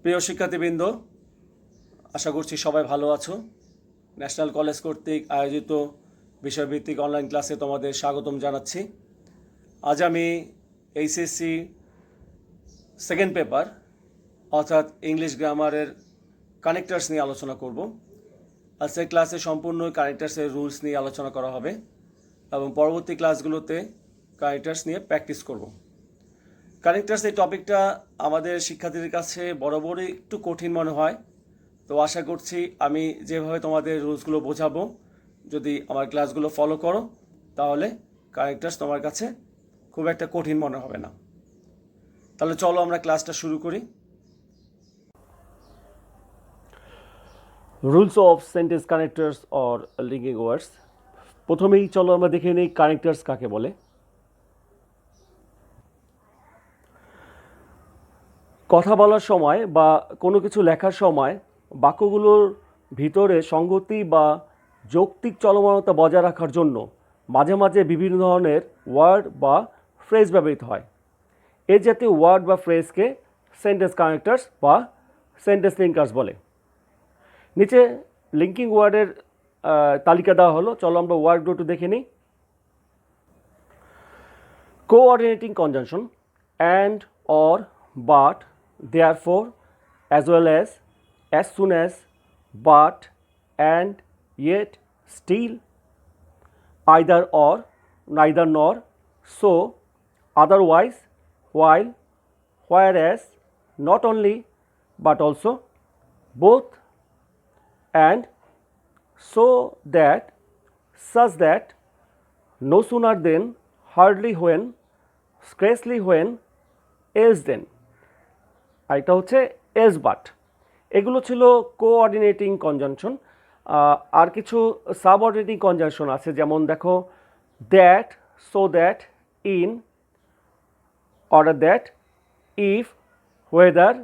প্রিয় শিক্ষার্থীবৃন্দ, আশা করছি সবাই ভালো আছো। ন্যাশনাল কলেজ কর্তৃক আয়োজিত বিষয়ভিত্তিক অনলাইন ক্লাসে তোমাদের স্বাগতম জানাচ্ছি। আজ আমি এইচএসসি সেকেন্ড পেপার অর্থাৎ ইংলিশ গ্রামারের কানেক্টার্স নিয়ে আলোচনা করব। আজকের ক্লাসে সম্পূর্ণ কানেক্টার্সের রুলস নিয়ে আলোচনা করা হবে এবং পরবর্তী ক্লাসগুলোতে কানেক্টার্স নিয়ে প্র্যাকটিস করব। কানেক্টার্স এই টপিকটা আমাদের শিক্ষার্থীদের কাছে বরাবরই একটু কঠিন মনে হয়, তো আশা করছি আমি যেভাবে তোমাদের রুলসগুলো বোঝাবো, যদি আমার ক্লাসগুলো ফলো করো তাহলে কানেক্টার্স তোমার কাছে খুব একটা কঠিন মনে হবে না। তাহলে চলো আমরা ক্লাসটা শুরু করি। Rules of sentence connectors or linking ওয়ার্ডস। প্রথমেই চলো আমরা দেখে নিই কানেক্টার্স কাকে বলে। কথা বলার সময় বা কোনো কিছু লেখার সময় বাক্যগুলোর ভিতরে সংগতি বা যৌক্তিক চলমানতা বজায় রাখার জন্য মাঝে মাঝে বিভিন্ন ধরনের ওয়ার্ড বা ফ্রেজ ব্যবহৃত হয়। এই জাতীয় ওয়ার্ড বা ফ্রেজকে সেন্টেন্স কানেক্টার্স বা সেন্টেন্স লিঙ্কার্স বলে। নিচে লিঙ্কিং ওয়ার্ডের তালিকা দেওয়া হলো, চলো আমরা ওয়ার্ডগুলো একটু দেখে নিই। Coordinating conjunction, and, or, but, therefore, as well as soon as, but, and, yet, still, either or, neither nor, so, otherwise, while, whereas, not only, but also, both, and, so that, such that, no sooner than, hardly when, scarcely when, else then. এটা হচ্ছে S but. এগুলো ছিল coordinating conjunction. আর কিছু subordinating conjunction আছে, যেমন দেখো that, so that, in, order that, if, weather,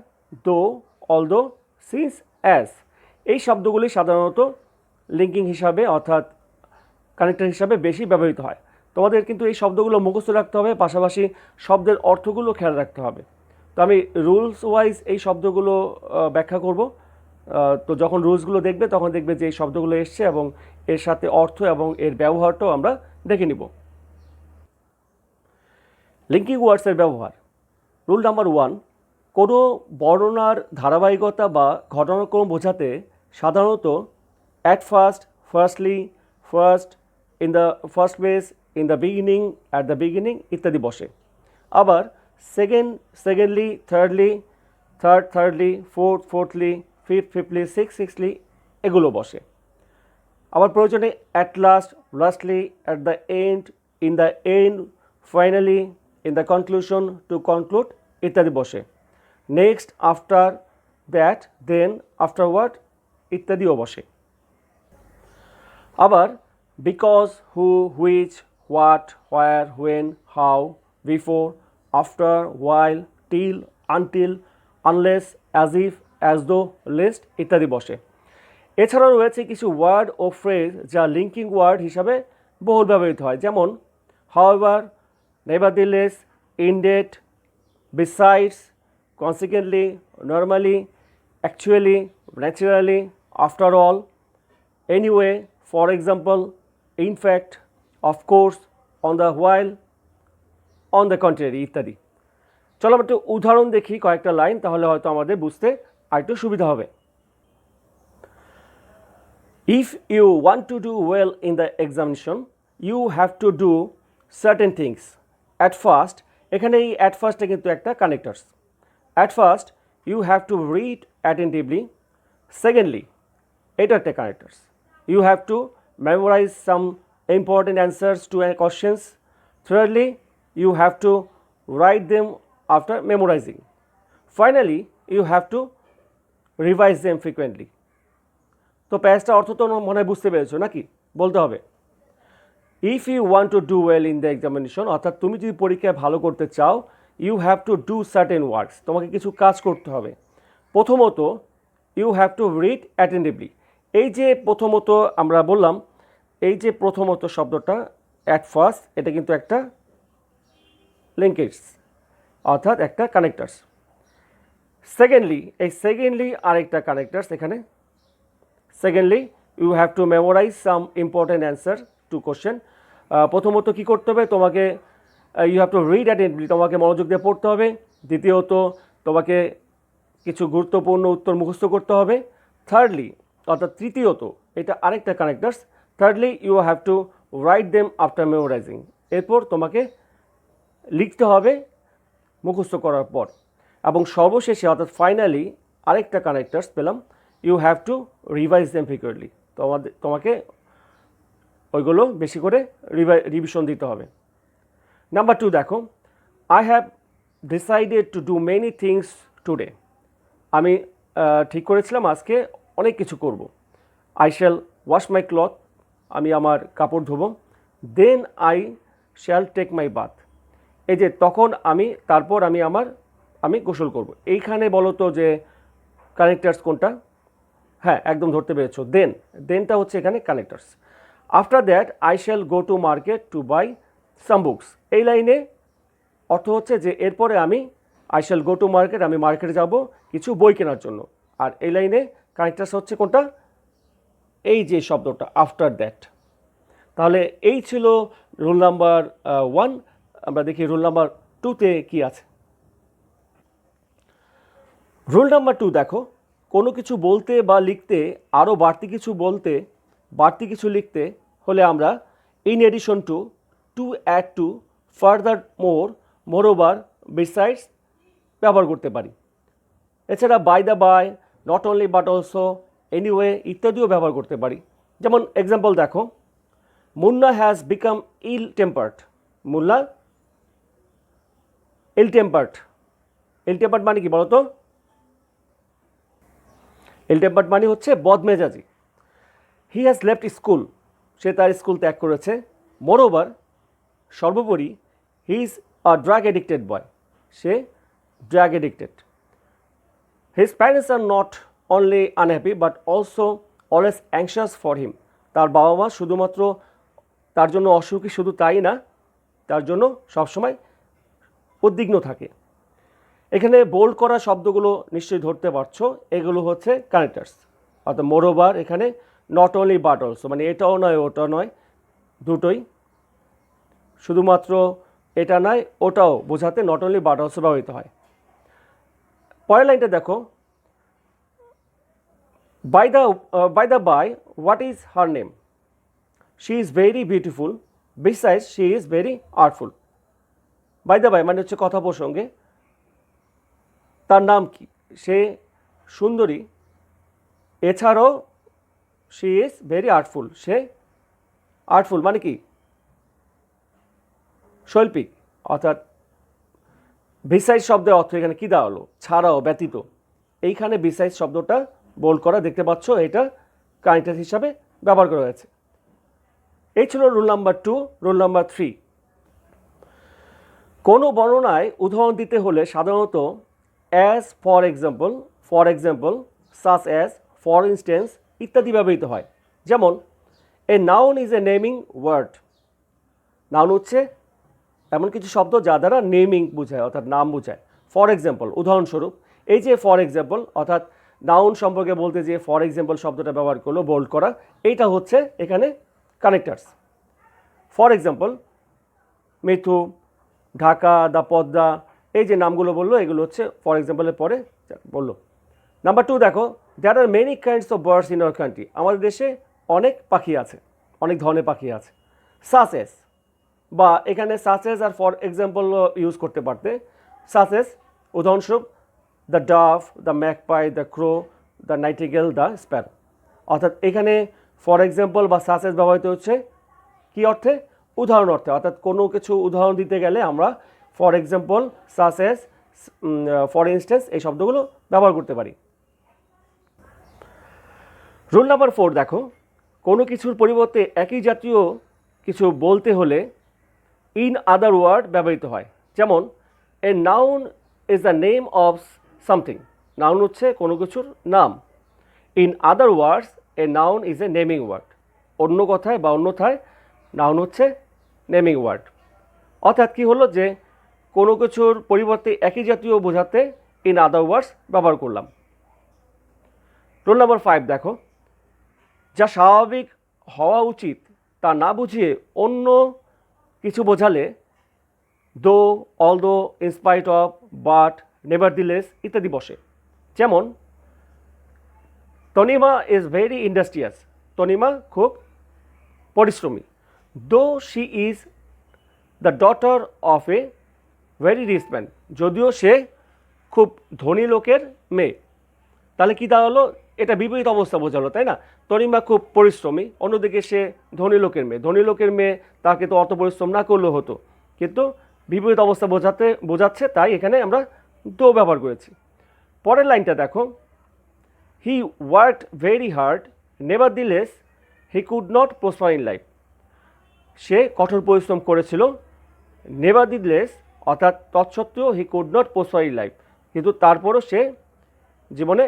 দো, although, since, as. এই শব্দগুলি সাধারণত লিঙ্কিং হিসাবে অর্থাৎ কানেক্টর হিসাবে বেশি ব্যবহৃত হয়। তোমাদের কিন্তু এই শব্দগুলো মুখস্থ রাখতে হবে, পাশাপাশি শব্দের অর্থগুলো খেয়াল রাখতে হবে। তো আমি রুলস ওয়াইজ এই শব্দগুলো ব্যাখ্যা করব। তো যখন রুলসগুলো দেখবে তখন দেখবে যে এই শব্দগুলো এসছে এবং এর সাথে অর্থ এবং এর ব্যবহারটাও আমরা দেখে নিব। লিঙ্কিং ওয়ার্ডসের ব্যবহার। রুল নাম্বার 1, কোনো বর্ণনার ধারাবাহিকতা বা ঘটনাক্রম বোঝাতে সাধারণত at first, firstly, first, in the first place, in the beginning, at the beginning ইত্যাদি বসে। আবার second, secondly, thirdly, thirdly, fourthly, fifthly, sixthly এগুলো বসে। আবার প্রয়োজনে at last, lastly, at the end, in the end, finally, in the conclusion, to conclude ইত্যাদি বসে। Next, after, that, then, afterward ইত্যাদিও বসে। আবার because, who, which, what, where, when, how, before, after, while, till, until, unless, as if, as though, lest ইত্যাদি বসে। এছাড়াও রয়েছে কিছু ওয়ার্ড ও ফ্রেজ যা লিঙ্কিং ওয়ার্ড হিসাবে বহুল ব্যবহৃত হয়, যেমন however, nevertheless, indeed, besides, consequently, normally, actually, naturally, after all, anyway, for example, in fact, of course, on the while, on the contrary ইত্যাদি। চলো আমরা একটু উদাহরণ দেখি, কয়েকটা লাইন, তাহলে হয়তো আমাদের বুঝতে আরেকটু সুবিধা হবে। If you want to do well in the examination you have to do certain things. At first, এখানে এই অ্যাট ফার্স্টে কিন্তু একটা connectors. At first you have to read attentively. Secondly, এটা একটা connectors, you have to memorise some important answers to questions. Thirdly, you have to write them after memorizing. Finally, you have to revise them frequently. তো প্যাসটা অর্থ তো মনে হয় বুঝতে পেরেছো নাকি? বলতে হবে if you want to do well in the examination, অর্থাৎ তুমি যদি পরীক্ষায় ভালো করতে চাও, you have to do certain works, তোমাকে কিছু কাজ করতে হবে। প্রথমত, you have to read attentively. এই যে প্রথমত আমরা বললাম, এই যে প্রথমত শব্দটা অ্যাট ফার্স্ট, এটা কিন্তু একটা লিঙ্কেজ অর্থাৎ একটা কানেক্টার্স। সেকেন্ডলি, এই সেকেন্ডলি আরেকটা কানেক্টার্স এখানে। Secondly you have to memorise some important answer to question. প্রথমত কী করতে হবে, তোমাকে you have to read attentively, তোমাকে মনোযোগ দিয়ে পড়তে হবে। দ্বিতীয়ত তোমাকে কিছু গুরুত্বপূর্ণ উত্তর মুখস্থ করতে হবে। থার্ডলি, অর্থাৎ তৃতীয়ত, এটা আরেকটা connectors, thirdly you have to write them after memorising, এরপর তোমাকে লিখতে হবে মুখস্থ করার পর। এবং সর্বশেষে অর্থাৎ ফাইনালি আরেকটা কানেক্টার্স পেলাম, you have to revise them frequently, তোমাকে ওইগুলো বেশি করে রিভিশন দিতে হবে। নাম্বার 2 দেখো, I have decided to do many things today, আমি ঠিক করেছিলাম আজকে অনেক কিছু করব। I shall wash my cloth, আমি আমার কাপড় ধোবো। Then I shall take my bath, এই যে তখন আমি, তারপর আমি গোসল করব। এইখানে বলো তো যে কানেক্টার্স কোনটা? হ্যাঁ, একদম ধরতে পেরেছো, দেনটা হচ্ছে এখানে connectors. After that I shall go to market to buy some books, এই লাইনে অর্থ হচ্ছে যে এরপরে I shall go to market, আমি মার্কেটে যাব কিছু বই কেনার জন্য। আর এই লাইনে কানেক্টার্স হচ্ছে কোনটা? এই যে শব্দটা আফটার দ্যাট। তাহলে এই ছিল রুল নাম্বার 1। আমরা দেখি রুল নাম্বার 2তে কী আছে। রুল নাম্বার 2 দেখো, কোনো কিছু বলতে বা লিখতে, আরও বাড়তি কিছু লিখতে হলে আমরা in addition to add to, furthermore, moreover, besides ব্যবহার করতে পারি। এছাড়া by the by, not only but also, anyway ইত্যাদিও ব্যবহার করতে পারি। যেমন এক্সাম্পল দেখো, Munna has become ill tempered, Munna ill tempered মানে কি বলো তো? ইল টেম্পার্ড মানে হচ্ছে বদমেজাজি। হি হ্যাজ লেফট স্কুল, সে তার স্কুল ত্যাগ করেছে। মোরওভার, সর্বোপরি, he is a drug addicted boy, সে drug addicted. His parents are not only unhappy but also always anxious for him, তার বাবা মা শুধুমাত্র তার জন্য অসুখী, শুধু তাই না, তার জন্য সবসময় উদ্বিগ্ন থাকে। এখানে বোল্ড করা শব্দগুলো নিশ্চয়ই ধরতে পারছো, এগুলো হচ্ছে কানেক্টার্স। অর্থাৎ মোরওভার এখানে নট অনলি বাট অলসো, মানে এটাও নয় ওটাও নয়, দুটোই, শুধুমাত্র এটা নয় ওটাও বোঝাতে নট অনলি বাট অলসো ব্যবহৃত হয়। পরের লাইনটা দেখো, by the by, what is her name? She is very beautiful, besides she is very artful. By the by মানে হচ্ছে কথা প্রসঙ্গে, তার নাম কি? সে সুন্দরী, এছাড়াও শি ইজ ভেরি আর্টফুল, সে আর্টফুল মানে কি? শৈল্পিক। অর্থাৎ বিসাইড শব্দের অর্থ এখানে কী দেওয়া হলো? ছাড়াও, ব্যতীত। এইখানে বিসাইড শব্দটা বোল্ড করা দেখতে পাচ্ছ, এটা কানেক্টার হিসাবে ব্যবহার করা হয়েছে। এই ছিল রুল নাম্বার 2। রুল নাম্বার 3, কোনো বর্ণনায় উদাহরণ দিতে হলে সাধারণত as, for example, such as, for instance ইত্যাদি ব্যবহৃত হয়। যেমন a noun is a naming word, noun হচ্ছে এমন কিছু শব্দ যা দ্বারা নেমিং বোঝায়, অর্থাৎ নাম বোঝায়। ফর এক্সাম্পল, উদাহরণস্বরূপ, এই যে ফর এক্সাম্পল, অর্থাৎ নাউন সম্পর্কে বলতে যে ফর এক্সাম্পল শব্দটা ব্যবহার করলো বোল্ড করা, এইটা হচ্ছে এখানে connectors. For example, Mithu, Dhaka, the Padma, এই যে নামগুলো বললো এগুলো হচ্ছে ফর এক্সাম্পলের পরে বললো। নাম্বার 2 দেখো, there are many kinds of birds in our country, আমাদের দেশে অনেক পাখি আছে, অনেক ধরনের পাখি আছে। সাচ এস, বা এখানে সাচ এস আর ফর এক্সাম্পল ইউজ করতে পারতে। সাচ এস উদাহরণস্বরূপ, the dove, the magpie, the crow, the nightingale, the sparrow. অর্থাৎ এখানে ফর এক্সাম্পল বা সাচ এস ব্যবহৃত হচ্ছে কী অর্থে? উদাহরণ অর্থে। অর্থাৎ কোনো কিছু উদাহরণ দিতে গেলে আমরা for example, such as, for instance এই শব্দগুলো ব্যবহার করতে পারি। রুল নাম্বার 4 দেখো, কোনো কিছুর পরিবর্তে একই জাতীয় কিছু বলতে হলে ইন আদার ওয়ার্ড ব্যবহৃত হয়। যেমন a noun is the name of something, noun হচ্ছে কোনো কিছুর নাম। In other words a noun is a naming word, অন্য কথায় বা অন্যথায় নাউন হচ্ছে নেমিং ওয়ার্ড। অর্থাৎ কী হলো যে কোনো কিছুর পরিবর্তে একই জাতীয় বোঝাতে ইন আদার ওয়ার্ডস ব্যবহার করলাম। রুল নাম্বার 5 দেখো, যা স্বাভাবিক হওয়া উচিত তা না বুঝিয়ে অন্য কিছু বোঝালে though, although, in spite of, but, nevertheless ইত্যাদি বসে। যেমন Tanima is very industrious, Tanima খুব পরিশ্রমী। Though she is the daughter of a very rich man, যদিও সে খুব ধনী লোকের মেয়ে। তাহলে কী দাঁড়ালো, এটা বিপরীত অবস্থা বোঝালো, তাই না? তনিমা খুব পরিশ্রমী, অন্যদিকে সে ধনী লোকের মেয়ে। ধনী লোকের মেয়ে, তাকে তো অত পরিশ্রম না করলেও হতো, কিন্তু বিপরীত অবস্থা বোঝাচ্ছে, তাই এখানে আমরা দো ব্যবহার করেছি। পরের লাইনটা দেখো, he worked very hard, nevertheless he could not prosper in life. সে কঠোর পরিশ্রম করেছিল, নেভারদিলেস অর্থাৎ তৎসত্ত্বেও he could not prosper in life, কিন্তু তারপরও সে জীবনে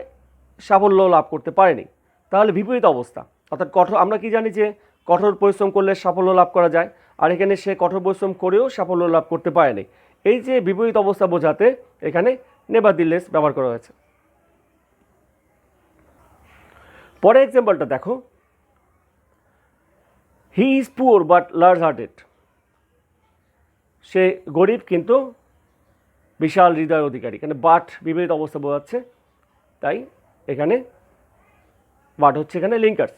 সাফল্য লাভ করতে পারেনি। তাহলে বিপরীত অবস্থা, অর্থাৎ আমরা কি জানি যে কঠোর পরিশ্রম করলে সাফল্য লাভ করা যায়, আর এখানে সে কঠোর পরিশ্রম করেও সাফল্য লাভ করতে পারেনি। এই যে বিপরীত অবস্থা বোঝাতে এখানে নেভারদিলেস ব্যবহার করা হয়েছে। পরের এক্সাম্পলটা দেখো, he is poor but large hearted. সে গরিব কিন্তু বিশাল হৃদয়ের অধিকারী। এখানে বাট বিপরীত অবস্থা বোঝাচ্ছে, তাই এখানে বাট হচ্ছে এখানে লিঙ্কার্স।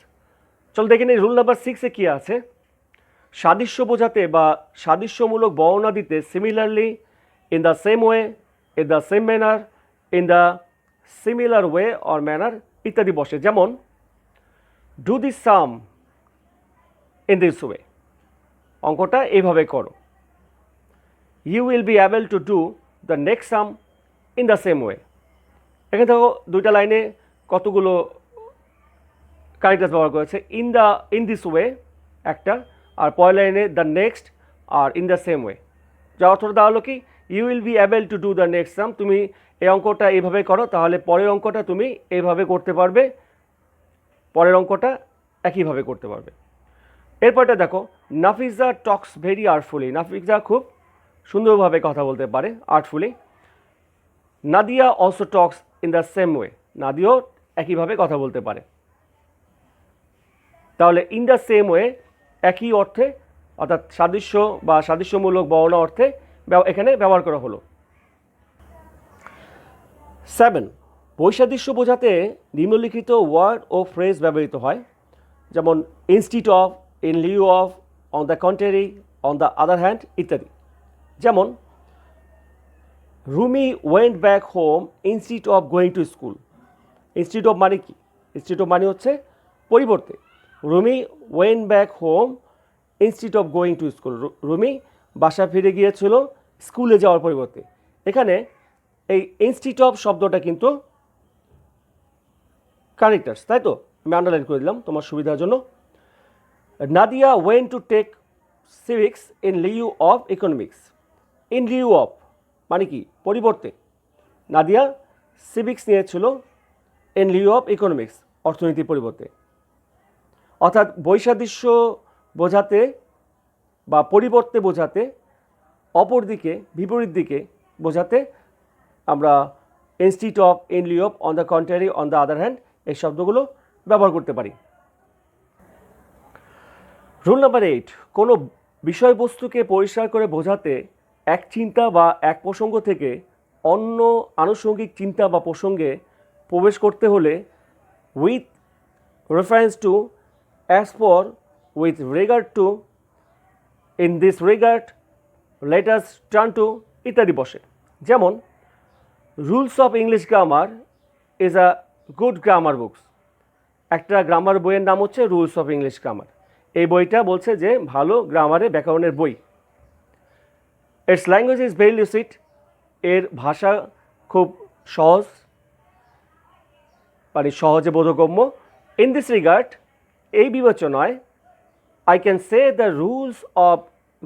চল দেখে নিই রুল নাম্বার 6-এ কী আছে। সাদৃশ্য বোঝাতে বা সাদৃশ্যমূলক বর্ণনা দিতে similarly, in the same way, in the same manner, in the similar way or manner ইত্যাদি বসে। যেমন do this sum in this way, অঙ্কটা এইভাবে করো। You will be able to do the next sum in the same way. এখানে দেখো দুইটা লাইনে কতগুলো কারেক্টার্স ব্যবহার করেছে। ইন দিস ওয়ে একটা, আর পরের লাইনে দ্য নেক্সট আর ইন দ্য সেম ওয়ে। যা অর্থটা দাঁড়ালো কি, you will be able to do the next sum, তুমি এই অঙ্কটা এইভাবে করো, তাহলে পরের অঙ্কটা তুমি এইভাবে করতে পারবে, পরের অঙ্কটা একইভাবে করতে পারবে। এরপরটা দেখো, Nafiza talks very artfully. Nafiza খুব সুন্দরভাবে কথা বলতে পারে, artfully. Nadia also talks in the same way, নাদিয়াও একইভাবে কথা বলতে পারে। তাহলে ইন দ্য সেম ওয়ে একই অর্থে, অর্থাৎ সাদৃশ্য বা সাদৃশ্যমূলক বর্ণনা অর্থে এখানে ব্যবহার করা হলো। 7, বৈসাদৃশ্য বোঝাতে নিম্নলিখিত ওয়ার্ড ও ফ্রেজ ব্যবহৃত হয়। যেমন instead of, in lieu of, on the contrary, on the other hand ইত্যাদি। যেমন Rumi went back whom instead of going to school. Instead of মানে কি? ইনস্টিড অফ মানে হচ্ছে পরিবর্তে। Rumi went back whom instead of going to school, Rumi বাসা ফিরে গিয়েছিল স্কুলে যাওয়ার পরিবর্তে। এখানে এই ইনস্টিড অফ শব্দটা কিন্তু কানেক্টার্স, তাই তো? আমি আন্ডারলাইন করে দিলাম তোমার সুবিধার জন্য। Nadia went to take civics in lieu of economics. In lieu of মানে কি? পরিবর্তে। নাদিয়া সিভিক্স নিয়েছিল ইন লিউ অফ ইকোনমিক্স, অর্থনীতির পরিবর্তে। অর্থাৎ বৈসাদৃশ্য বোঝাতে বা পরিবর্তে বোঝাতে, অপর দিকে, বিপরীত দিকে বোঝাতে আমরা instead of, in lieu of, on the contrary, on the other hand এই শব্দগুলো ব্যবহার করতে পারি। রুল নাম্বার 8, কোনো বিষয়বস্তুকে পরিষ্কার করে বোঝাতে এক চিন্তা বা এক প্রসঙ্গ থেকে অন্য আনুষঙ্গিক চিন্তা বা প্রসঙ্গে প্রবেশ করতে হলে with reference to, as for, with regard to, in this regard, let us turn to ইত্যাদি বসে। যেমন rules of English grammar is a good grammar books. একটা গ্রামার বইয়ের নাম হচ্ছে রুলস অফ ইংলিশ গ্রামার। এই বইটা বলছে যে ভালো গ্রামারে, ব্যাকরণের বই। It's language is very lucid, এর ভাষা খুব সহজ, মানে সহজে বোধগম্য। ইন দিস রিগার্ড, এই বিবেচনায়, I can say the rules of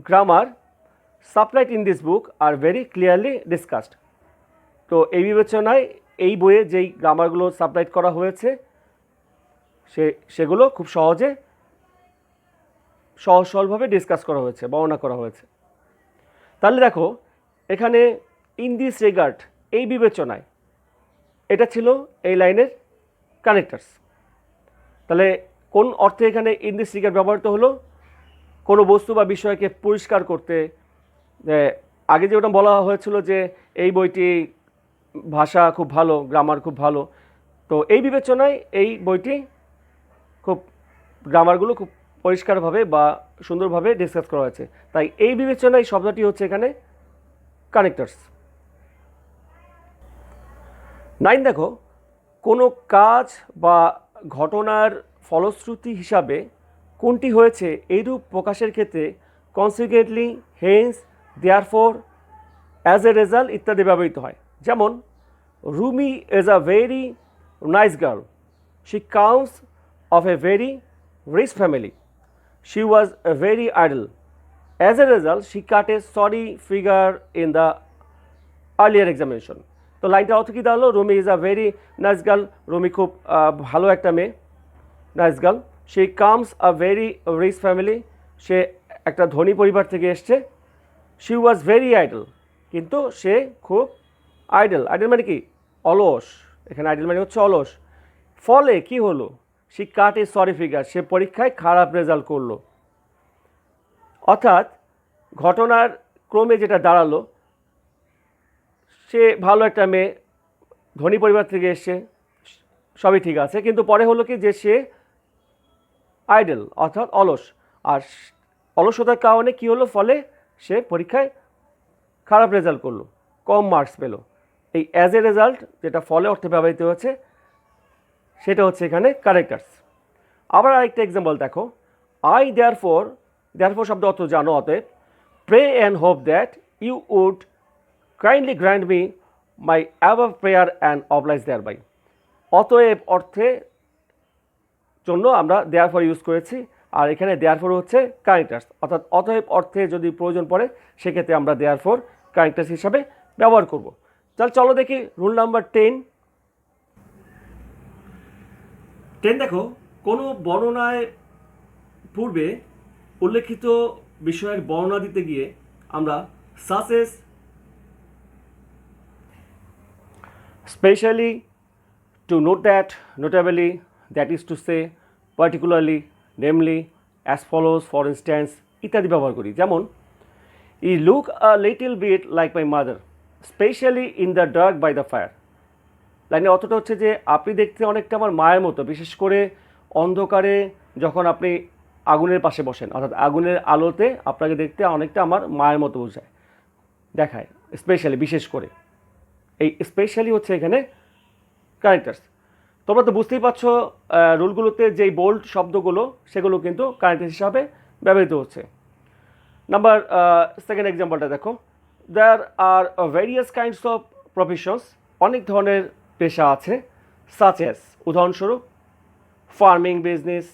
grammar supplied in this book are very clearly discussed. তো এই বিবেচনায় এই বইয়ে যেই গ্রামারগুলো সাপ্লাইড করা হয়েছে সেগুলো খুব সহজ সরলভাবে ডিসকাস করা হয়েছে, বর্ণনা করা হয়েছে। তাহলে দেখো এখানে ইন দিস রিগার্ড, এই বিবেচনায়, এটা ছিল এই লাইনের কানেক্টার্স। তাহলে কোন অর্থে এখানে ইন দিস রিগার্ড ব্যবহৃত হলো? কোনো বস্তু বা বিষয়কে পরিষ্কার করতে। আগে যেটা বলা হয়েছিল যে এই বইটি ভাষা খুব ভালো, গ্রামার খুব ভালো, তো এই বিবেচনায় এই বইটি খুব গ্রামারগুলো খুব পরিষ্কারভাবে বা সুন্দরভাবে ডিসকাস করা হয়েছে, তাই এই বিবেচনায় শব্দটি হচ্ছে এখানে কানেক্টার্স। 9 দেখো, কোনো কাজ বা ঘটনার ফলশ্রুতি হিসাবে কোনটি হয়েছে এইরূপ প্রকাশের ক্ষেত্রে consequently, hence, therefore, as a result ইত্যাদি ব্যবহৃত হয়। যেমন Rumi is a very nice girl, she comes of a very rich family, she was very idle, as a result she cut a sorry figure in the earlier examination. তো লাইনটা অর্থ কী দাঁড়ালো? Rumi is a very nice girl, Rumi খুব ভালো একটা মেয়ে, nice girl. She comes a very rich family, সে একটা ধনী পরিবার থেকে এসছে। শি ওয়াজ ভেরি আইডল, কিন্তু সে খুব আইডল। আইডল মানে কি? অলস। এখানে আইডল মানে হচ্ছে অলস। ফলে কি হলো? She cut a sorry figure, সে পরীক্ষায় খারাপ রেজাল্ট করলো। অর্থাৎ ঘটনার ক্রমে যেটা দাঁড়ালো, সে ভালো একটা মেয়ে, ধনী পরিবার থেকে এসছে, সবই ঠিক আছে, কিন্তু পরে হলো কি যে সে আইডল অর্থাৎ অলস। আর অলসতার কারণে কি হলো? ফলে সে পরীক্ষায় খারাপ রেজাল্ট করলো, কম মার্কস পেল। এই অ্যাজ এ রেজাল্ট যেটা ফলে অর্থে ব্যবহৃত হচ্ছে সেটা হচ্ছে এখানে কারেক্টার্স। আবার আরেকটা এক্সাম্পল দেখো, আই দেয়ারফর, দেয়ারফর শব্দ অর্থ জানো, অতএব, pray and hope that you would kindly grant me my above prayer and oblige thereby. অতএব অর্থে জন্য আমরা দেয়ারফর ইউজ করেছি, আর এখানে দেয়ারফর হচ্ছে কারেক্টার্স, অর্থাৎ অতএব অর্থে যদি প্রয়োজন পড়ে সেক্ষেত্রে আমরা দেয়ারফর কারেক্টার্স হিসাবে ব্যবহার করব। তাহলে চলো দেখি রুল নাম্বার 10। দেখো, কোনো বর্ণনায় পূর্বে উল্লেখিত বিষয়ের বর্ণনা দিতে গিয়ে আমরা such as, specially, to note that, notably, that is to say, particularly, namely, as follows, for instance ইত্যাদি ব্যবহার করি। যেমন you look a little bit like my mother, especially in the dark by the fire। লাইনের অর্থটা হচ্ছে যে আপনি দেখতে অনেকটা আমার মায়ের মতো, বিশেষ করে অন্ধকারে যখন আপনি আগুনের পাশে বসেন, অর্থাৎ আগুনের আলোতে আপনাকে দেখতে অনেকটা আমার মায়ের মতো বোঝায়, দেখায়। স্পেশালি, বিশেষ করে, এই স্পেশালি হচ্ছে এখানে কারেক্টার্স। তোমরা তো বুঝতেই পারছো রুলগুলোতে যেই বোল্ড শব্দগুলো সেগুলো কিন্তু কারেক্টার্স হিসাবে ব্যবহৃত হচ্ছে। নাম্বার সেকেন্ড এক্সাম্পলটা দেখো, দেয়ার আর ভেরিয়াস কাইন্ডস অফ প্রফেশনস, অনেক ধরনের পেশা আছে, সাচ এস, উদাহরণস্বরূপ, farming, business,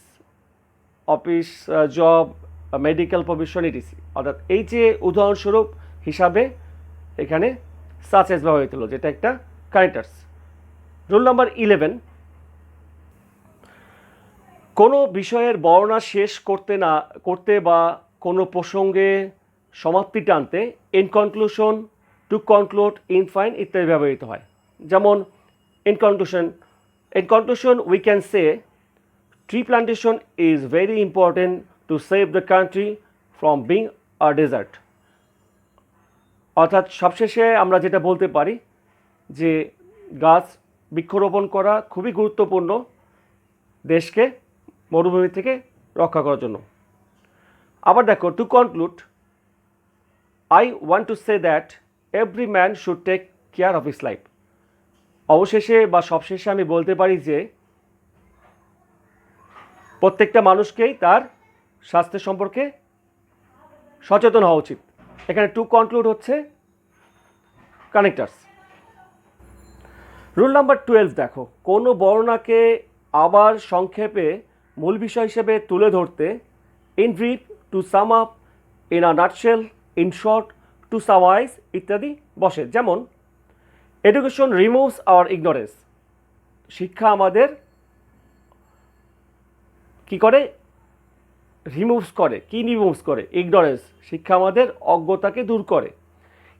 office job, medical profession, etc. অর্থাৎ এই যে উদাহরণস্বরূপ হিসাবে এখানে সাচ এস ব্যবহৃত হলো, যেটা একটা কারেক্টার্স। রুল নাম্বার 11, কোনো বিষয়ের বর্ণনা শেষ করতে বা কোনো প্রসঙ্গে সমাপ্তি টানতে in conclusion, to conclude, in fine ইত্যাদি ব্যবহৃত হয়। যেমন in conclusion we can say tree plantation is very important to save the country from being a desert. অর্থাৎ সবশেষে আমরা যেটা বলতে পারি যে গাছ বৃক্ষরোপণ করা খুবই গুরুত্বপূর্ণ দেশকে মরুভূমি থেকে রক্ষা করার জন্য। আবার দেখো, to conclude, I want to say that every man should take care of his life. অবশেষে বা সবশেষে আমি বলতে পারি যে প্রত্যেকটা মানুষকেই তার স্বাস্থ্য সম্পর্কে সচেতন হওয়া উচিত। এখানে টু কনক্লুড হচ্ছে কানেক্টার্স। রুল নাম্বার 12 দেখো, কোনো বর্ণনাকে আবার সংক্ষেপে মূল বিষয় হিসেবে তুলে ধরতে in brief, to sum up, in a nutshell, in short, to summarise ইত্যাদি বসে। যেমন এডুকেশন রিমুভস আওয়ার ইগনোরেন্স, শিক্ষা আমাদের কি করে? রিমুভস করে। কি রিমুভস করে? ইগনোরেন্স, শিক্ষা আমাদের অজ্ঞতাকে দূর করে।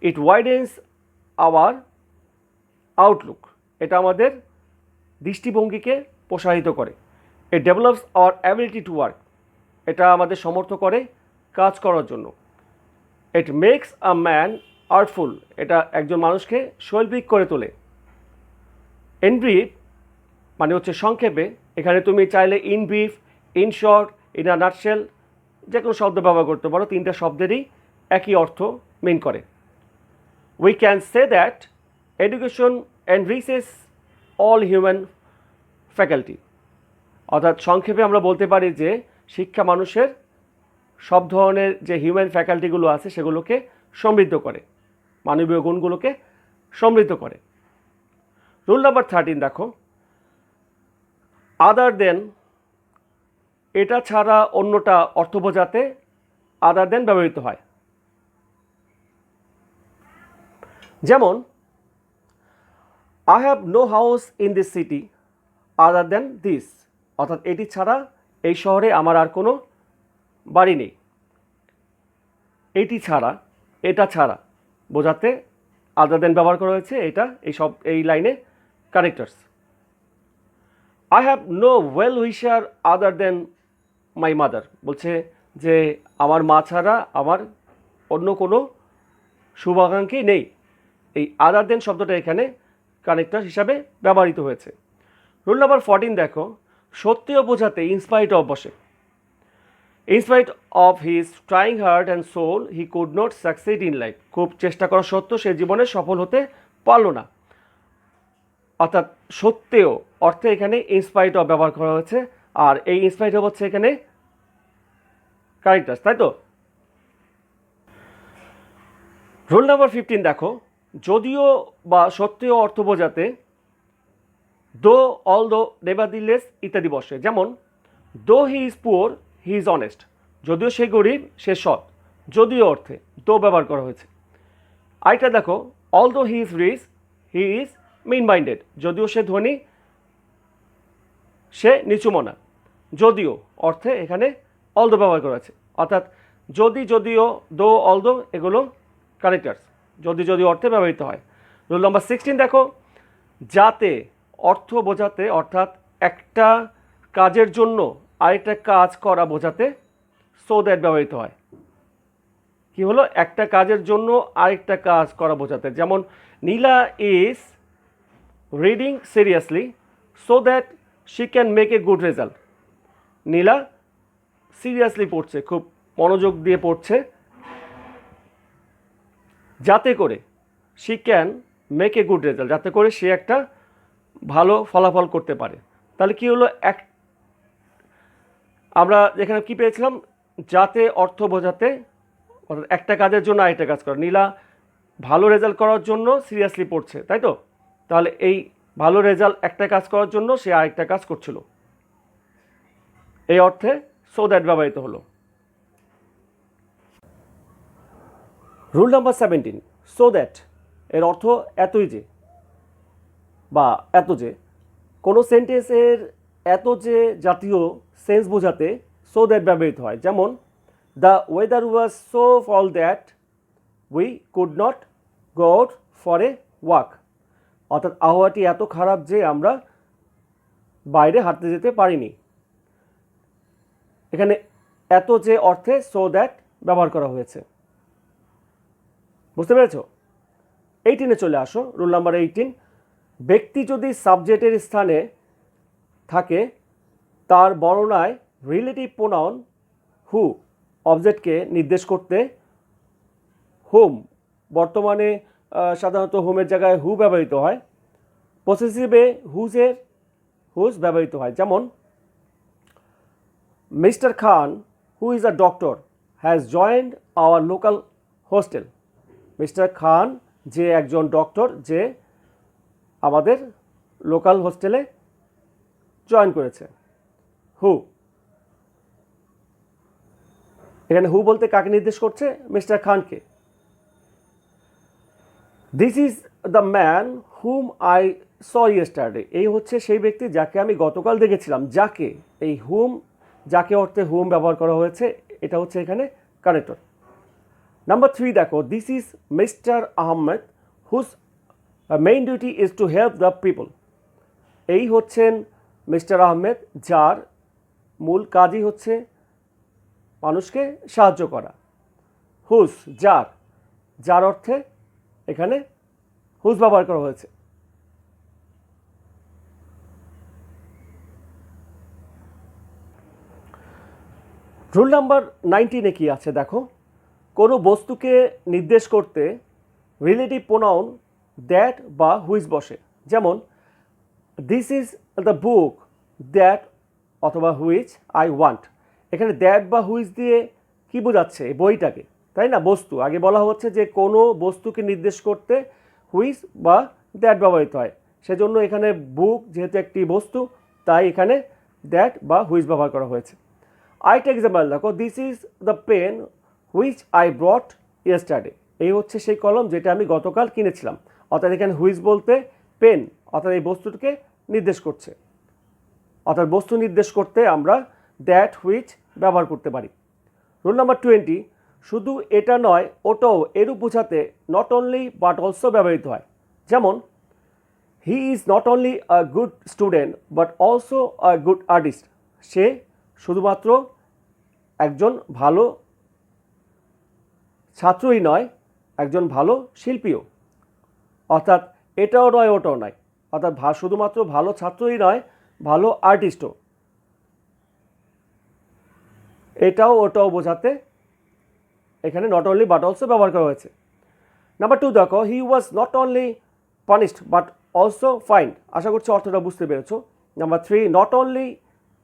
ইট ওয়াইডেন্স আওয়ার আউটলুক, এটা আমাদের দৃষ্টিভঙ্গিকে প্রসারিত করে। It develops our ability to work, এটা আমাদের সমর্থ করে কাজ করার জন্য। ইট মেক্স আ ম্যান আর্টফুল, এটা একজন মানুষকে শৈল্পিক করে তোলে। ইন ব্রিফ মানে হচ্ছে সংক্ষেপে, এখানে তুমি চাইলে in brief, in short, in a nutshell যে কোনো শব্দ ব্যবহার করতে পারো, তিনটা শব্দেরই একই অর্থ মিন করে। We can say that education এনরিচেস all human faculty, অর্থাৎ সংক্ষেপে আমরা বলতে পারি যে শিক্ষা মানুষের সব ধরনের যে হিউম্যান ফ্যাকাল্টিগুলো আছে সেগুলোকে সমৃদ্ধ করে, মানবীয় গুণগুলোকে সমৃদ্ধ করে। রুল নাম্বার 13 দেখো, আদার দেন, এটা ছাড়া অন্যটা অর্থ বোঝাতে আদার দেন ব্যবহৃত হয়। যেমন I have no house in this city other than this, অর্থাৎ এটি ছাড়া এই শহরে আমার আর কোনো বাড়ি নেই। এটি ছাড়া, এটা ছাড়া বোঝাতে আদার দেন ব্যবহার করা হয়েছে, এটা এই লাইনে connectors. I have no well wisher other than my mother, বলছে যে আমার মা ছাড়া আমার অন্য কোনো শুভাকাঙ্ক্ষী নেই। এই আদার দেন শব্দটা এখানে কানেক্টর হিসাবে ব্যবহৃত হয়েছে। রুল নাম্বার 14 দেখো, সত্যিও বোঝাতে ইনস্পাইট অফ বসে। In spite of his trying heart and soul he could not succeed in life, খুব চেষ্টা করা সত্ত্বেও সে জীবনে সফল হতে পারল না। অর্থাৎ সত্ত্বেও অর্থে এখানে ইনস্পাইট অফ ব্যবহার করা হয়েছে, আর এই ইনস্পাইট অফ হচ্ছে এখানে কারেক্টার্স, তাই তো। রুল নাম্বার 15 দেখো, যদিও বা সত্ত্বেও অর্থ বোঝাতে দো, অল দো, নেভারদিলেস ইত্যাদি বসে। যেমন দো he is poor he is honest, যদিও সে গরিব সে সৎ, যদিও অর্থে দো ব্যবহার করা হয়েছে। আরেকটা দেখো, although he is rich he is mean minded, যদিও সে ধনী সে নিচুমনা, যদিও অর্থে এখানে অল দো ব্যবহার করা আছে। অর্থাৎ যদি, যদিও, দো, অল দো এগুলো কানেক্টার্স, যদি অর্থে ব্যবহৃত হয়। রুল নাম্বার 16 দেখো, যাতে অর্থ বোঝাতে, অর্থাৎ একটা কাজের জন্য আরেকটা কাজ করা বোঝাতে সো দ্যাট ব্যবহৃত হয়। কি হলো, একটা কাজের জন্য আরেকটা কাজ করা বোঝাতে। যেমন Nila is reading seriously so that she can make a good result, Nila seriously পড়ছে, খুব মনোযোগ দিয়ে পড়ছে, যাতে করে she can make a good result, যাতে করে সে একটা ভালো ফলাফল করতে পারে। তাহলে কি হলো, আমরা এখানে কি পেয়েছিলাম, যাতে অর্থ বোঝাতে, অর্থাৎ একটা কাজের জন্য আরেকটা কাজ করা। নীলা ভালো রেজাল্ট করার জন্য সিরিয়াসলি পড়ছে, তাই তো। তাহলে এই ভালো রেজাল্ট একটা কাজ করার জন্য সে আরেকটা কাজ করছিল, এই অর্থে সো দ্যাট ব্যবহৃত হলো। রুল নাম্বার 17, সো দ্যাট এর অর্থ এতই যে বা এত যে, কোনো সেন্টেন্সের এত যে জাতীয় সেন্স বোঝাতে সো দ্যাট ব্যবহৃত হয়। যেমন the weather was so foul that we could not go out for a walk, অর্থাৎ আবহাওয়াটি এত খারাপ যে আমরা বাইরে হাঁটতে যেতে পারিনি। এখানে এত যে অর্থে সো দ্যাট ব্যবহার করা হয়েছে, বুঝতে পেরেছ। 18 চলে আসো। রুল নাম্বার 18, ব্যক্তি যদি সাবজেক্টের স্থানে থাকে তার বর্ণনায় রিলেটিভ প্রোনাউন হু অবজেক্টকে নির্দেশ করতে হুম, বর্তমানে সাধারণত হুমের জায়গায় হু ব্যবহৃত হয়, পসেসিভে হুজ ব্যবহৃত হয়। যেমন mister Khan who is a doctor has joined our local hostel, mister Khan যে একজন ডক্টর যে আমাদের লোকাল হোস্টেলে জয়েন করেছে। হু, এখানে হু বলতে কাকে নির্দেশ করছে, মিস্টার খানকে। This is the man hmm I saw yesterday, এই হচ্ছে সেই ব্যক্তি যাকে আমি গতকাল দেখেছিলাম। যাকে, এই হুম, যাকে অর্থে হুম ব্যবহার করা হয়েছে, এটা হচ্ছে এখানে কানেক্টর। নাম্বার 3 দেখো, this is mister Ahmed whose main duty is to help the people. এই হচ্ছেন মিস্টার আহমেদ, যার মূল কাজই হচ্ছে মানুষকে সাহায্য করা। হুজ, যার, যার অর্থে এখানে হুজ ব্যবহার করা হয়েছে। রুল নাম্বার 19 কি আছে দেখো, কোনো বস্তুকে নির্দেশ করতে রিলেটিভ প্রোনাউন দ্যাট বা হুইচ বসে। যেমন this is the book that অথবা হুইচ আই ওয়ান্ট। এখানে দ্যাট বা হুইচ দিয়ে কি বোঝাচ্ছে? বইটাকে, তাই না? বস্তু। আগে বলা হচ্ছে যে কোনো বস্তুকে নির্দেশ করতে হুইচ বা দ্যাট ব্যবহৃত হয়, সেজন্য এখানে বুক যেহেতু একটি বস্তু, তাই এখানে দ্যাট বা হুইচ ব্যবহার করা হয়েছে। আরেকটা এক্সাম্পল দেখো, this is the pen which I brought yesterday. এই হচ্ছে সেই কলম যেটা আমি গতকাল কিনেছিলাম। অর্থাৎ এখানে হুইচ বলতে পেন অর্থাৎ এই বস্তুটিকে নির্দেশ করছে। অর্থাৎ বস্তু নির্দেশ করতে আমরা দ্যাট হুইচ ব্যবহার করতে পারি। রুল নাম্বার 20, শুধু এটা নয় ওটাও এরূপ বোঝাতে নট অনলি বাট অলসো ব্যবহৃত হয়। যেমন he is not only a good student but also a good artist. সে শুধুমাত্র একজন ভালো ছাত্রই নয়, একজন ভালো শিল্পীও। অর্থাৎ এটাও নয় ওটাও নয়, অর্থাৎ শুধুমাত্র ভালো ছাত্রই নয়, ভালো আর্টিস্টও। এটাও ওটাও বোঝাতে এখানে নট অনলি বাট অলসো ব্যবহার করা হয়েছে। নাম্বার 2 দেখো, he was not only punished but also fined. আশা করছি অর্থটা বুঝতে পেরেছো। Number 3, not only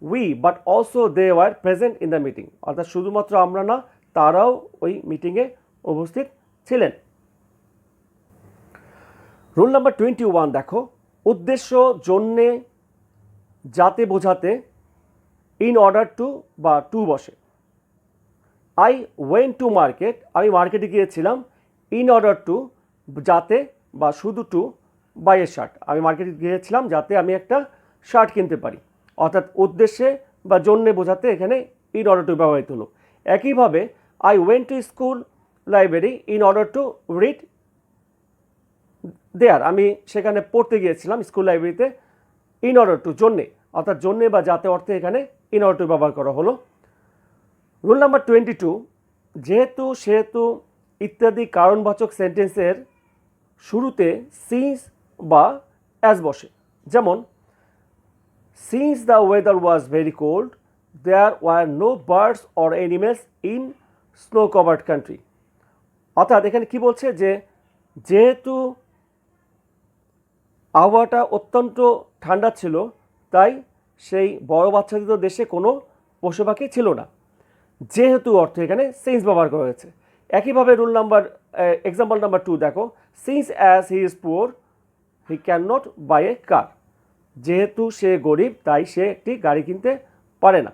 we but also they were present in the meeting. অর্থাৎ শুধুমাত্র আমরা না, তারাও ওই মিটিংয়ে উপস্থিত ছিলেন। রুল নাম্বার 21 দেখো, উদ্দেশ্য জন্যে যাতে বোঝাতে ইন অর্ডার টু বা টু বসে। আই ওয়েন্ট টু মার্কেট, আমি মার্কেটে গিয়েছিলাম। ইন অর্ডার টু, যাতে বা শুধু টু বাই এ শার্ট, আমি মার্কেটে গিয়েছিলাম যাতে আমি একটা শার্ট কিনতে পারি। অর্থাৎ উদ্দেশ্যে বা জন্যে বোঝাতে এখানে ইন অর্ডার টু ব্যবহৃত হলো। একইভাবে I went to school library in order to read there, আমি সেখানে পড়তে গিয়েছিলাম স্কুল লাইব্রেরিতে। ইন অর্ডার টু, জন্যে, অর্থাৎ জন্যে বা যাতে অর্থে এখানে ইন অর্ডার টু ব্যবহার করা হলো। রুল নাম্বার 22, যেহেতু সেহেতু ইত্যাদি কারণবাচক সেন্টেন্সের শুরুতে সিন্স বা অ্যাজ বসে। যেমন since the weather was very cold there were no birds or animals in snow covered country. অর্থাৎ এখানে কি বলছে যে যেহেতু আবহাওয়াটা অত্যন্ত ঠান্ডা ছিল, তাই সেই বড় বাচ্চাদিত দেশে কোনো পশু পাখি ছিল না। যেহেতু অর্থ এখানে সিন্স ব্যবহার করা হয়েছে। একইভাবে রুল নাম্বার এক্সাম্পল নাম্বার 2 দেখো, since as he is poor he can not buy a car. যেহেতু সে গরিব তাই সে একটি গাড়ি কিনতে পারে না।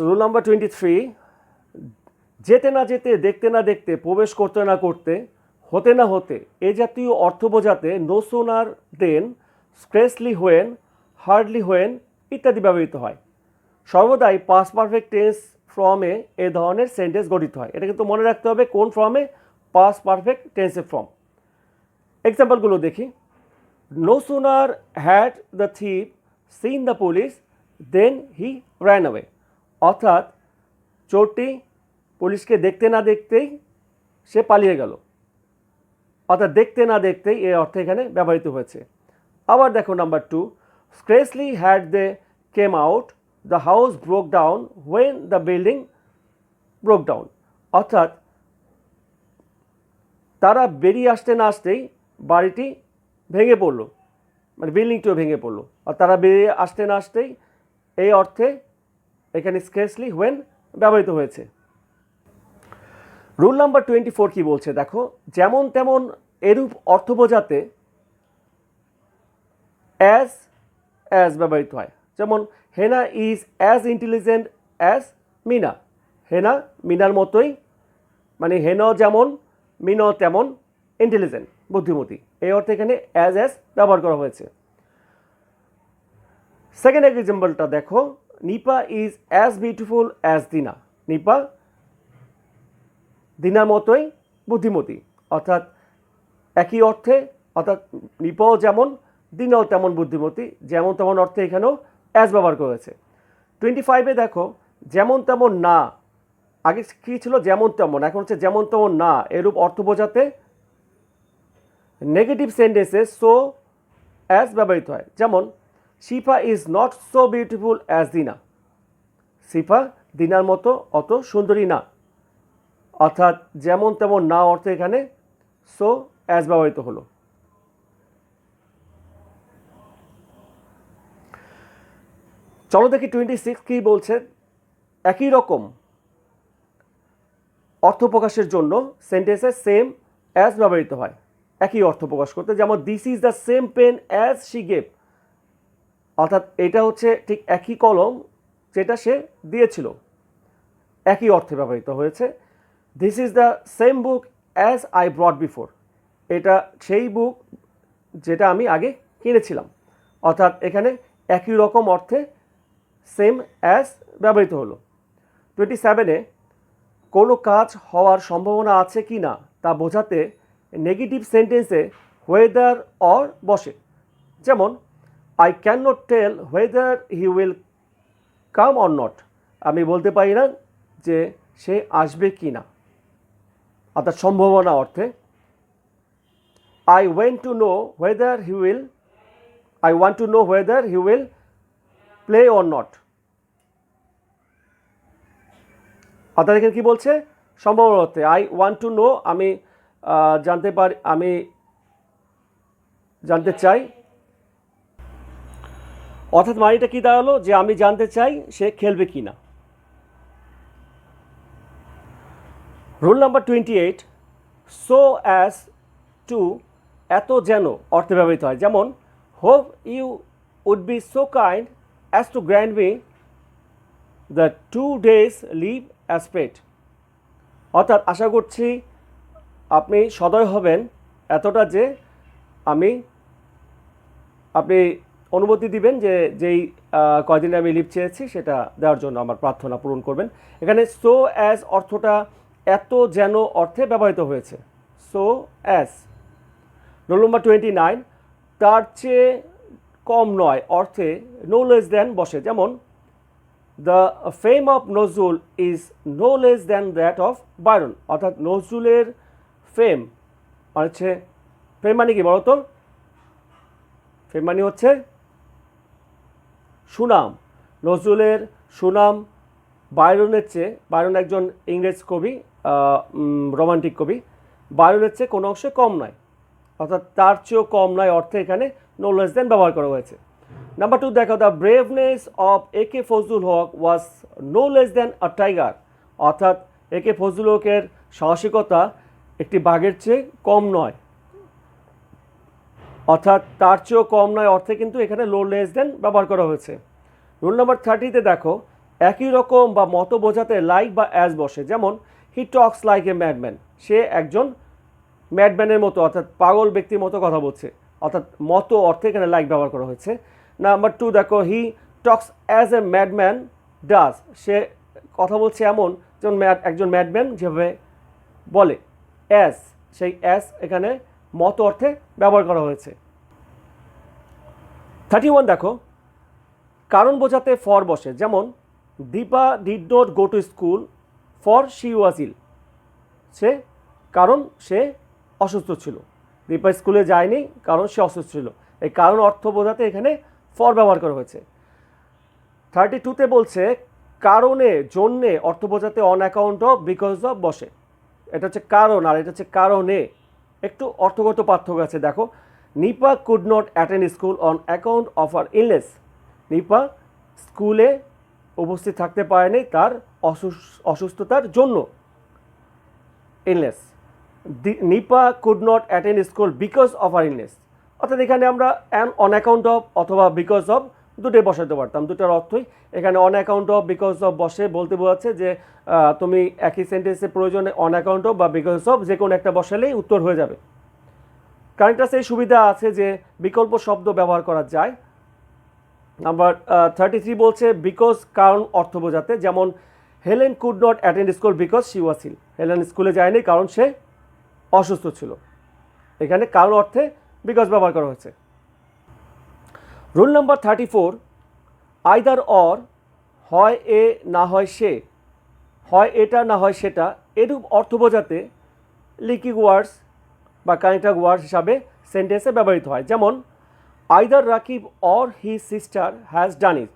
রুল নাম্বার 23, যেতে না যেতে, দেখতে না দেখতে, প্রবেশ করতে না করতে, হতে না হতে, এ জাতীয় অর্থ বোঝাতে no sooner than, scarcely when, hardly when ইত্যাদি ব্যবহৃত হয়। সর্বদাই পাস্ট পারফেক্ট টেন্স ফর্মে এ ধরনের সেন্টেন্স গঠিত হয়। এটা কিন্তু মনে রাখতে হবে কোন ফর্মে, পাস্ট পারফেক্ট টেন্সের ফর্ম। এক্সাম্পলগুলো দেখি। No sooner had the thief seen the police than he ran away. অর্থাৎ চোরটি পুলিশকে দেখতে না দেখতেই সে পালিয়ে গেল। অর্থাৎ দেখতে না দেখতেই এ অর্থে এখানে ব্যবহৃত হয়েছে। আবার দেখো number 2, scarcely had they came out the house broke down when the building broke down. অর্থাৎ তারা বেরিয়ে আসতে না আসতেই বাড়িটি ভেঙে পড়লো, মানে বিল্ডিংটিও ভেঙে পড়লো। আর তারা বেরিয়ে আসতে না আসতেই এই অর্থে এখানে স্ক্রেসলি হোয়েন ব্যবহৃত হয়েছে। রুল নাম্বার 24 কি বলছে দেখো, যেমন তেমন এরূপ অর্থ বোঝাতে অ্যাজ অ্যাজ ব্যবহৃত হয়। যেমন Hena is as intelligent as Mina. Hena মিনার মতোই, মানে হেনাও যেমন মিনাও তেমন ইন্টেলিজেন্ট, বুদ্ধিমতী। এই অর্থে এখানে অ্যাজ অ্যাজ ব্যবহার করা হয়েছে। সেকেন্ড এক্সাম্পলটা দেখো, Nipa is as beautiful as Dina. Nipa দিনার মতোই বুদ্ধিমতী, অর্থাৎ একই অর্থে, অর্থাৎ নিপাও যেমন দিনাও তেমন বুদ্ধিমতী, যেমন তেমন অর্থে এখানেও অ্যাজ ব্যবহার করেছে। 25-এ দেখো যেমন তেমন না, আগে কী ছিল যেমন তেমন, এখন হচ্ছে যেমন তেমন না, এরূপ অর্থ বোঝাতে নেগেটিভ সেন্টেন্সে সো অ্যাজ ব্যবহৃত হয়। যেমন শিফা is not so beautiful as দিনা, শিফা দিনার মতো অত সুন্দরী না, অর্থাৎ যেমন তেমন না অর্থে এখানে সো অ্যাজ ব্যবহৃত হলো। চলো দেখি 26 কী বলছে। একই রকম অর্থ প্রকাশের জন্য সেন্টেন্সে সেম অ্যাজ ব্যবহৃত হয় একই অর্থ প্রকাশ করতে। যেমন this is the same pen as she gave, অর্থাৎ এটা হচ্ছে ঠিক একই কলম যেটা সে দিয়েছিল, একই অর্থে ব্যবহৃত হয়েছে। This is the same book as I brought before, এটা সেই বুক যেটা আমি আগে কিনেছিলাম, অর্থাৎ এখানে একই রকম অর্থে সেম অ্যাজ ব্যবহৃত হলো। 27-এ কোনো কাজ হওয়ার সম্ভাবনা আছে কি না তা বোঝাতে নেগেটিভ সেন্টেন্সে হোয়েদার অর বসে। যেমন I can not tell whether he will come or not, আমি বলতে পারি না যে সে আসবে কি না, অর্থাৎ সম্ভাবনা অর্থে। I want to know whether he will, I want to know whether he will play or not, অর্থাৎ এখানে কী বলছে সম্ভাবনা অর্থে। আই ওয়ান্ট টু নো, আমি জানতে পারি, আমি জানতে চাই, অর্থাৎ মানেটা কী দাঁড়ালো যে আমি জানতে চাই সে খেলবে কি না। Rule number 28 so as to, এত যেন অর্থে ব্যবহৃত হয়। যেমন hope you would be so kind as to grant me the 2 days leave as paid, অর্থাৎ আশা করছি আপনি সদয় হবেন এতটা যে আপনি অনুমতি দিবেন যে যেই কয়দিনে আমি লিভ চেয়েছি সেটা দেওয়ার জন্য আমার প্রার্থনা পূরণ করবেন। এখানে সো অ্যাজ অর্থটা এত যেন অর্থে ব্যবহৃত হয়েছে, সো অ্যাজ। রুল নাম্বার 29 তার চেয়ে কম নয় অর্থে নো লেস দ্যান বসে। যেমন the fame of Nazrul is no less than that of Byron, অর্থাৎ নজরুলের ফেম মানে হচ্ছে, ফেম মানে কি বলতো? ফেম মানে হচ্ছে সুনাম, নজরুলের সুনাম বায়রনের চেয়ে, বায়রন একজন ইংরেজ কবি, রোমান্টিক কবি, বায়রনের চেয়ে কোনো অংশে কম নয়, অর্থাৎ তার চেয়েও কম নয় অর্থে এখানে নো লেস দেন ব্যবহার করা হয়েছে। নাম্বার 2 দেখো, the braveness of A K Fazlul Huq was no less than a tiger, অর্থাৎ একে ফজলুল হকের সাহসিকতা একটি বাঘের চেয়ে কম নয়, অর্থাৎ তার চেয়েও কম নয় অর্থে কিন্তু এখানে লো লেস দেন ব্যবহার করা হয়েছে। রুল নাম্বার 30-তে দেখো একই রকম বা মতো বোঝাতে লাইক বা অ্যাজ বসে। যেমন হি টক্স লাইক এ ম্যাডম্যান, সে একজন ম্যাডম্যানের মতো, অর্থাৎ পাগল ব্যক্তির মতো কথা বলছে, অর্থাৎ মতো অর্থে এখানে লাইক ব্যবহার করা হয়েছে। নাম্বার 2 দেখো he talks as a madman does, সে কথা বলছে এমন যেমন একজন ম্যাডম্যান যেভাবে বলে। অ্যাজ, সেই অ্যাজ এখানে মতো অর্থে ব্যবহার করা হয়েছে। 31 দেখো কারণ বোঝাতে ফর বসে। যেমন Dipa did not go to school for she was ill, সে কারণ সে অসুস্থ ছিল। দীপা স্কুলে যায়নি কারণ সে অসুস্থ ছিল, এই কারণ অর্থ বোঝাতে এখানে ফর ব্যবহার করা হয়েছে। 32-তে বলছে কারণে জন্যে অর্থ বোঝাতে on account of because of বসে। এটা হচ্ছে কারণ আর এটা হচ্ছে কারণে, একটু অর্থগত পার্থক্য আছে। দেখো Nipa could not attend school on account of her illness, নিপা স্কুলে উপস্থিত থাকতে পারেনি তার অসুস্থতার জন্য, illness. Nipa could not attend school because of her illness, অর্থাৎ এখানে আমরা অন অ্যাকাউন্ট অফ অথবা বিকজ অফ দুটোই বসাতে পারতাম, দুটোর অর্থই। এখানে on account of because of বসে বলতে বোঝাচ্ছে যে তুমি একই সেন্টেন্সের প্রয়োজনে অন অ্যাকাউন্ট অফ বা বিকজ অফ যে কোনো একটা বসালেই উত্তর হয়ে যাবে। কারেন্টাসে এই সুবিধা আছে যে বিকল্প শব্দ ব্যবহার করা যায়। নাম্বার 33 বলছে বিকজ কারণ অর্থ বোঝাতে। যেমন Helen could not attend school because she was ill. Helen স্কুলে যায়নি কারণ সে অসুস্থ ছিল। এখানে কারণ অর্থে বিকজ ব্যবহার করা হয়েছে। রুল নাম্বার 34, আইদার অর, হয় এ না হয় সে, হয় এটা না হয় সেটা, এরূপ অর্থ বোঝাতে লিঙ্কিং ওয়ার্ডস বা কানেক্টিং ওয়ার্ডস হিসাবে সেন্টেন্সে ব্যবহৃত হয়। যেমন either Rakib or his sister has done it,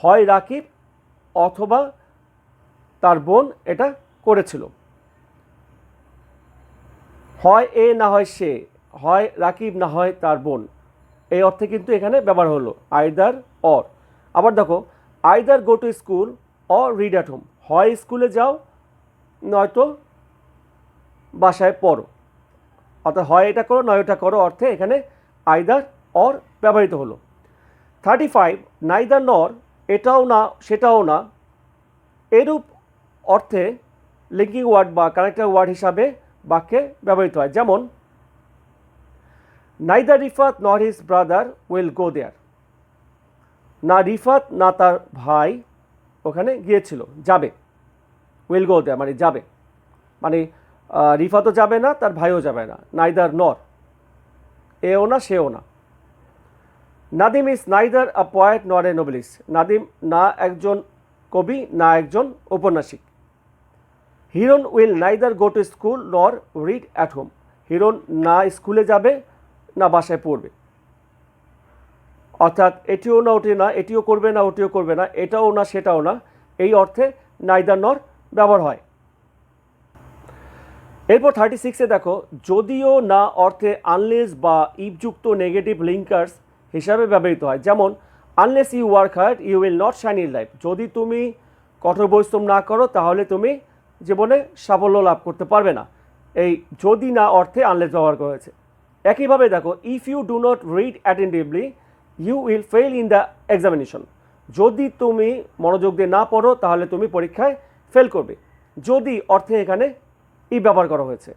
হয় রাকিব অথবা তার বোন এটা করেছিল। হয় এ না হয় সে, হয় রাকিব না হয় তার বোন, এই অর্থে কিন্তু এখানে ব্যবহার হলো আইদার অর। আবার দেখো either go to school or read at home, হয় স্কুলে যাও নয়তো বাসায় পড়ো, অর্থাৎ হয় এটা করো নয় এটা করো অর্থে এখানে আইদার অর ব্যবহৃত হলো। 35, নাইদার নর, এটাও না সেটাও না, এরূপ অর্থে লিঙ্কিং ওয়ার্ড বা কানেক্টর ওয়ার্ড হিসাবে বাক্যে ব্যবহৃত হয়। যেমন neither Rifat nor his brother will go there, না রিফাত না তার ভাই ওখানে গিয়েছিল, যাবে। উইল গো দেয়ার মানে যাবে, মানে রিফাতও যাবে না তার ভাইও যাবে না, নাইদার নর, এও না সেও না। Nadim is neither a poet nor a noblest, Nadim না একজন কবি না একজন ঔপন্যাসিক। Hiran will neither go to school নর রিড অ্যাট হোম, হিরণ না স্কুলে যাবে না বাসায় পড়বে। অর্থাৎ এটিও না ওটি না, এটিও করবে না ওটিও করবে না, এটাও না সেটাও না, এই অর্থে নাইদার নর ব্যবহার হয়। এরপর 36-এ দেখো যদিও না অর্থে আনলেস বা ইফযুক্ত নেগেটিভ লিঙ্কার্স হিসাবে ব্যবহৃত হয়। যেমন unless you work hard you will not shine in life, যদি তুমি কঠোর পরিশ্রম না করো তাহলে তুমি জীবনে সাফল্য লাভ করতে পারবে না, এই যদি না অর্থে আনলেস ব্যবহার করা হয়েছে। একইভাবে দেখো if you do not read attentively you will fail in the examination, যদি তুমি মনোযোগ দিয়ে না পড়ো তাহলে তুমি পরীক্ষায় ফেল করবে, যদি অর্থে এখানে ই ব্যবহার করা হয়েছে।